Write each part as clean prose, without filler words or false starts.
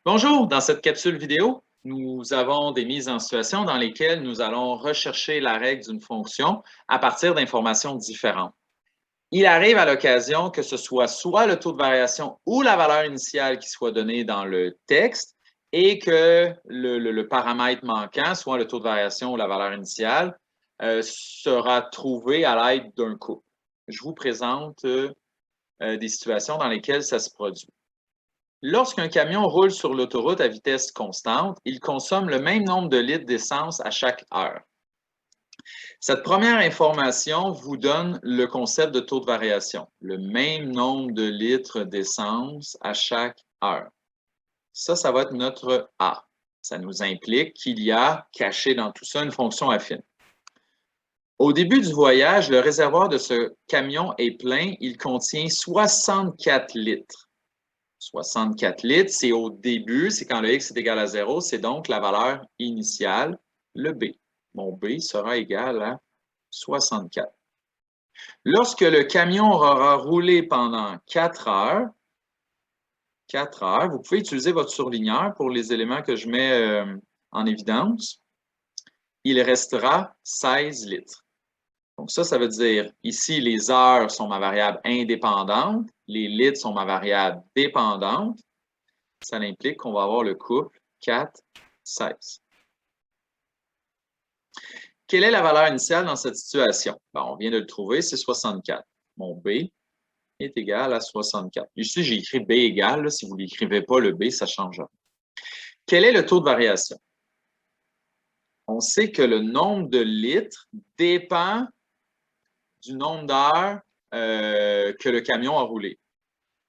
Bonjour, dans cette capsule vidéo, nous avons des mises en situation dans lesquelles nous allons rechercher la règle d'une fonction à partir d'informations différentes. Il arrive à l'occasion que ce soit le taux de variation ou la valeur initiale qui soit donnée dans le texte et que le paramètre manquant, soit le taux de variation ou la valeur initiale, sera trouvé à l'aide d'un couple. Je vous présente des situations dans lesquelles ça se produit. Lorsqu'un camion roule sur l'autoroute à vitesse constante, il consomme le même nombre de litres d'essence à chaque heure. Cette première information vous donne le concept de taux de variation, le même nombre de litres d'essence à chaque heure. Ça va être notre A. Ça nous implique qu'il y a caché dans tout ça une fonction affine. Au début du voyage, le réservoir de ce camion est plein, il contient 64 litres. 64 litres, c'est au début, c'est quand le x est égal à 0, c'est donc la valeur initiale, le b. Mon b sera égal à 64. Lorsque le camion aura roulé pendant 4 heures, vous pouvez utiliser votre surligneur pour les éléments que je mets en évidence. Il restera 16 litres. Donc ça veut dire, ici, les heures sont ma variable indépendante, les litres sont ma variable dépendante. Ça implique qu'on va avoir le couple 4, 16. Quelle est la valeur initiale dans cette situation? On vient de le trouver, c'est 64. Mon B est égal à 64. Ici, j'ai écrit B égale. Si vous ne l'écrivez pas, le B, ça change rien. Quel est le taux de variation? On sait que le nombre de litres dépend du nombre d'heures que le camion a roulé.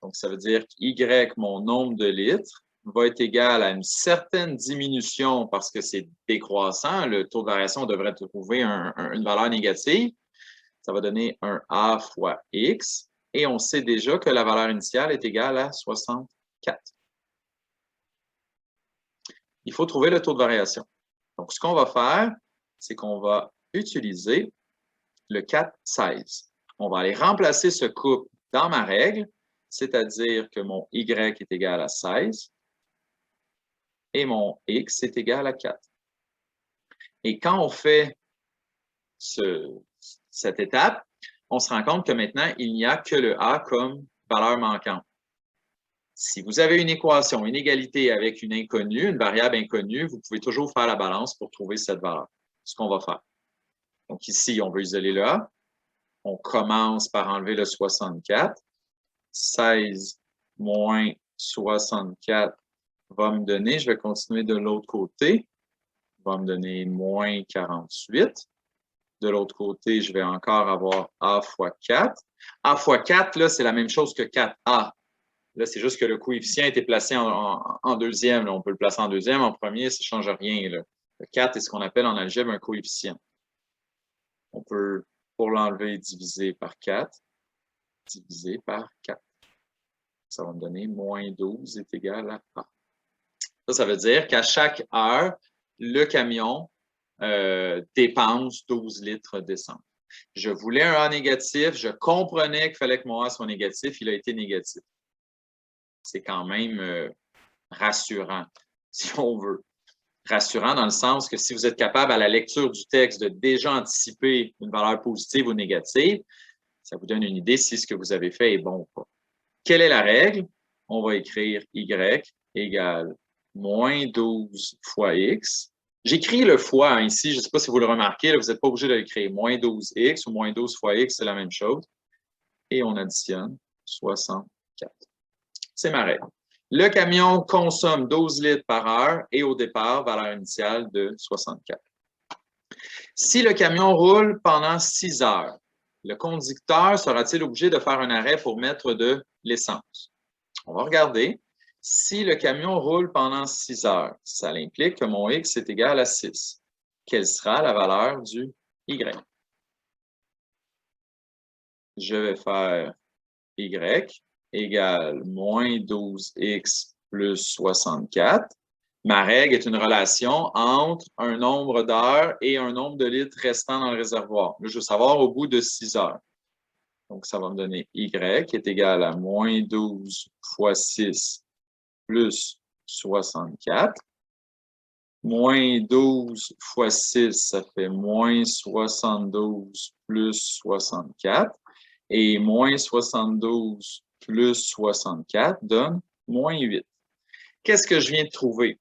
Donc, ça veut dire que Y, mon nombre de litres, va être égal à une certaine diminution parce que c'est décroissant. Le taux de variation devrait trouver une valeur négative. Ça va donner un A fois X. Et on sait déjà que la valeur initiale est égale à 64. Il faut trouver le taux de variation. Donc, ce qu'on va faire, c'est qu'on va utiliser le 4, 16. On va aller remplacer ce couple dans ma règle, c'est-à-dire que mon Y est égal à 16 et mon X est égal à 4. Et quand on fait cette étape, on se rend compte que maintenant, il n'y a que le A comme valeur manquante. Si vous avez une équation, une égalité avec une inconnue, une variable inconnue, vous pouvez toujours faire la balance pour trouver cette valeur. Ce qu'on va faire. Donc ici, on veut isoler le A. On commence par enlever le 64. 16 moins 64 va me donner, je vais continuer de l'autre côté, va me donner moins 48. De l'autre côté, je vais encore avoir A fois 4. A fois 4, là, c'est la même chose que 4A. Là, c'est juste que le coefficient a été placé en deuxième. Là. On peut le placer en deuxième, en premier, ça ne change rien. Là. Le 4 est ce qu'on appelle en algèbre un coefficient. On peut, pour l'enlever, diviser par 4, diviser par 4. Ça va me donner moins 12 est égal à A. Ça veut dire qu'à chaque heure, le camion dépense 12 litres d'essence. Je voulais un A négatif, je comprenais qu'il fallait que mon A soit négatif, il a été négatif. C'est quand même rassurant, si on veut. Rassurant dans le sens que si vous êtes capable à la lecture du texte de déjà anticiper une valeur positive ou négative, ça vous donne une idée si ce que vous avez fait est bon ou pas. Quelle est la règle? On va écrire Y égale moins 12 fois X. J'écris le fois ici, je ne sais pas si vous le remarquez, là, vous n'êtes pas obligé de l'écrire. Moins 12X ou moins 12 fois X, c'est la même chose. Et on additionne 64. C'est ma règle. Le camion consomme 12 litres par heure et au départ, valeur initiale de 64. Si le camion roule pendant 6 heures, le conducteur sera-t-il obligé de faire un arrêt pour mettre de l'essence? On va regarder. Si le camion roule pendant 6 heures, ça implique que mon X est égal à 6. Quelle sera la valeur du Y? Je vais faire Y égale moins 12X plus 64. Ma règle est une relation entre un nombre d'heures et un nombre de litres restant dans le réservoir. Là, je veux savoir au bout de 6 heures. Donc, ça va me donner Y qui est égal à moins 12 fois 6 plus 64. Moins 12 fois 6, ça fait moins 72 plus 64. Et moins 72 plus 64 donne moins 8. Qu'est-ce que je viens de trouver?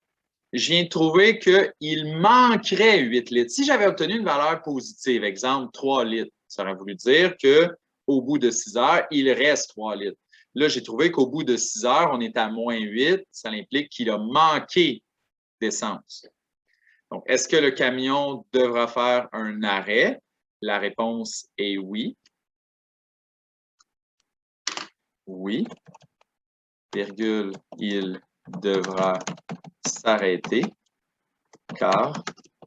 Je viens de trouver qu'il manquerait 8 litres. Si j'avais obtenu une valeur positive, exemple 3 litres, ça aurait voulu dire qu'au bout de 6 heures, il reste 3 litres. Là, j'ai trouvé qu'au bout de 6 heures, on est à moins 8. Ça implique qu'il a manqué d'essence. Donc, est-ce que le camion devra faire un arrêt? La réponse est oui. Oui, virgule, il devra s'arrêter car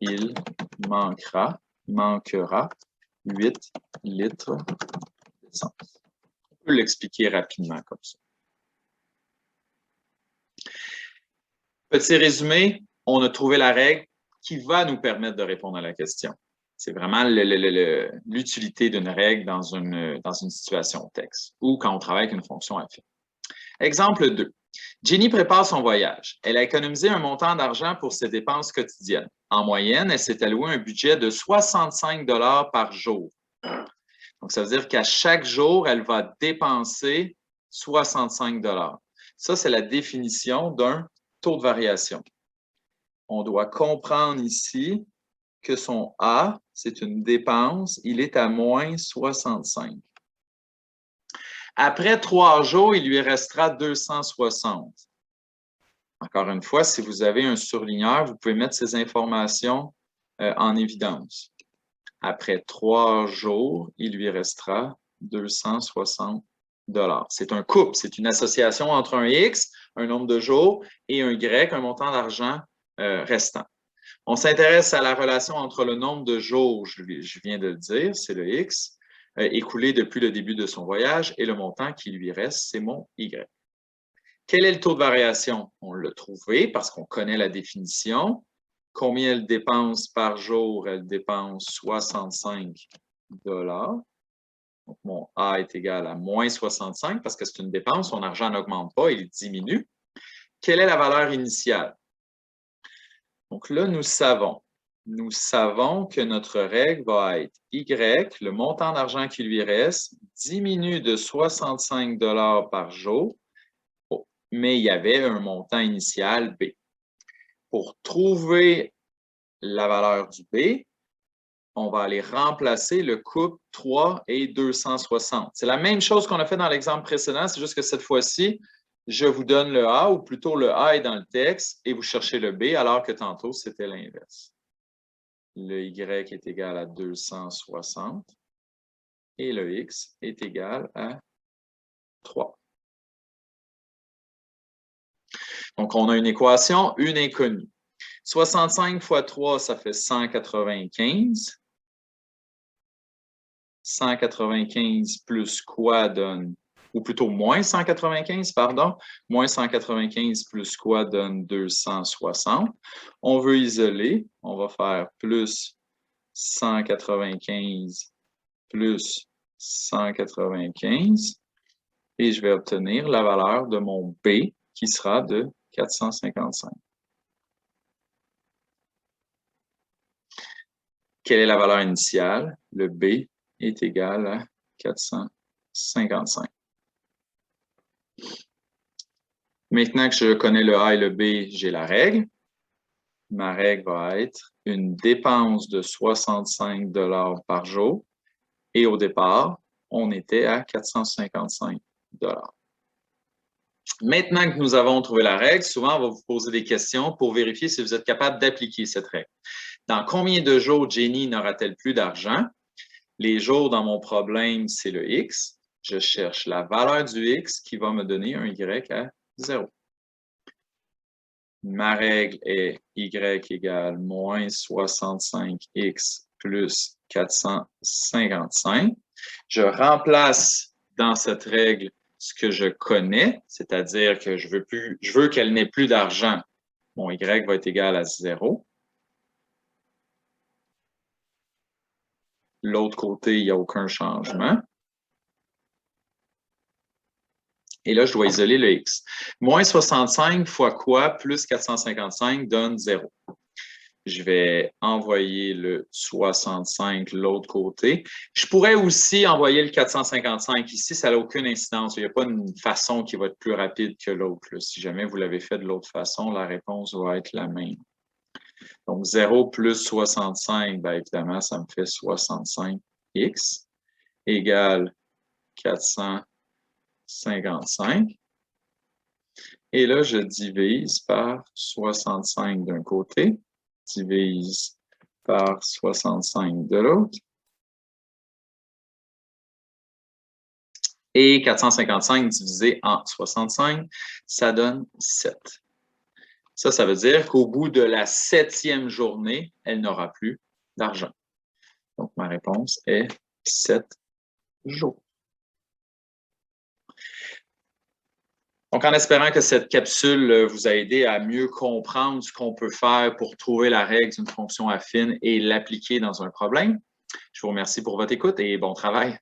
il manquera 8 litres d'essence. On peut l'expliquer rapidement comme ça. Petit résumé, on a trouvé la règle qui va nous permettre de répondre à la question. C'est vraiment l'utilité d'une règle dans une situation texte ou quand on travaille avec une fonction affine. Exemple 2. Jenny prépare son voyage. Elle a économisé un montant d'argent pour ses dépenses quotidiennes. En moyenne, elle s'est allouée un budget de 65 $ par jour. Donc, ça veut dire qu'à chaque jour, elle va dépenser 65 $. Ça, c'est la définition d'un taux de variation. On doit comprendre ici que son A, c'est une dépense, il est à moins 65. Après 3 jours, il lui restera 260. Encore une fois, si vous avez un surligneur, vous pouvez mettre ces informations en évidence. Après 3 jours, il lui restera 260 $. C'est un couple, c'est une association entre un X, un nombre de jours, et un Y, un montant d'argent restant. On s'intéresse à la relation entre le nombre de jours, je viens de le dire, c'est le X, écoulé depuis le début de son voyage, et le montant qui lui reste, c'est mon Y. Quel est le taux de variation? On l'a trouvé parce qu'on connaît la définition. Combien elle dépense par jour? Elle dépense 65 $. Donc, mon A est égal à moins 65 parce que c'est une dépense, son argent n'augmente pas, il diminue. Quelle est la valeur initiale? Donc là, nous savons que notre règle va être Y, le montant d'argent qui lui reste, diminue de 65 $ par jour, mais il y avait un montant initial B. Pour trouver la valeur du B, on va aller remplacer le couple 3 et 260. C'est la même chose qu'on a fait dans l'exemple précédent, c'est juste que cette fois-ci, je vous donne le A, ou plutôt le A est dans le texte, et vous cherchez le B, alors que tantôt, c'était l'inverse. Le Y est égal à 260 et le X est égal à 3. Donc, on a une équation, une inconnue. 65 fois 3, ça fait 195. 195 plus quoi donne, ou plutôt moins 195, pardon, moins 195 plus quoi donne 260. On veut isoler, on va faire plus 195 plus 195 et je vais obtenir la valeur de mon B qui sera de 455. Quelle est la valeur initiale? Le B est égal à 455. Maintenant que je connais le A et le B, j'ai la règle. Ma règle va être une dépense de 65 $ par jour. Et au départ, on était à 455 $. Maintenant que nous avons trouvé la règle, souvent, on va vous poser des questions pour vérifier si vous êtes capable d'appliquer cette règle. Dans combien de jours Jenny n'aura-t-elle plus d'argent? Les jours dans mon problème, c'est le X. Je cherche la valeur du X qui va me donner un Y à 0. Ma règle est Y égale moins 65X plus 455. Je remplace dans cette règle ce que je connais, c'est-à-dire que je veux qu'elle n'ait plus d'argent. Mon Y va être égal à 0. L'autre côté, il n'y a aucun changement. Et là, je dois isoler le x. Moins 65 fois quoi plus 455 donne 0. Je vais envoyer le 65 de l'autre côté. Je pourrais aussi envoyer le 455 ici, ça n'a aucune incidence. Il n'y a pas une façon qui va être plus rapide que l'autre. Si jamais vous l'avez fait de l'autre façon, la réponse va être la même. Donc, 0 plus 65, bien évidemment, ça me fait 65x égale 455. Et là, je divise par 65 d'un côté, divise par 65 de l'autre. Et 455 divisé en 65, ça donne 7. Ça veut dire qu'au bout de la 7e journée, elle n'aura plus d'argent. Donc, ma réponse est 7 jours. Donc, en espérant que cette capsule vous a aidé à mieux comprendre ce qu'on peut faire pour trouver la règle d'une fonction affine et l'appliquer dans un problème, je vous remercie pour votre écoute et bon travail.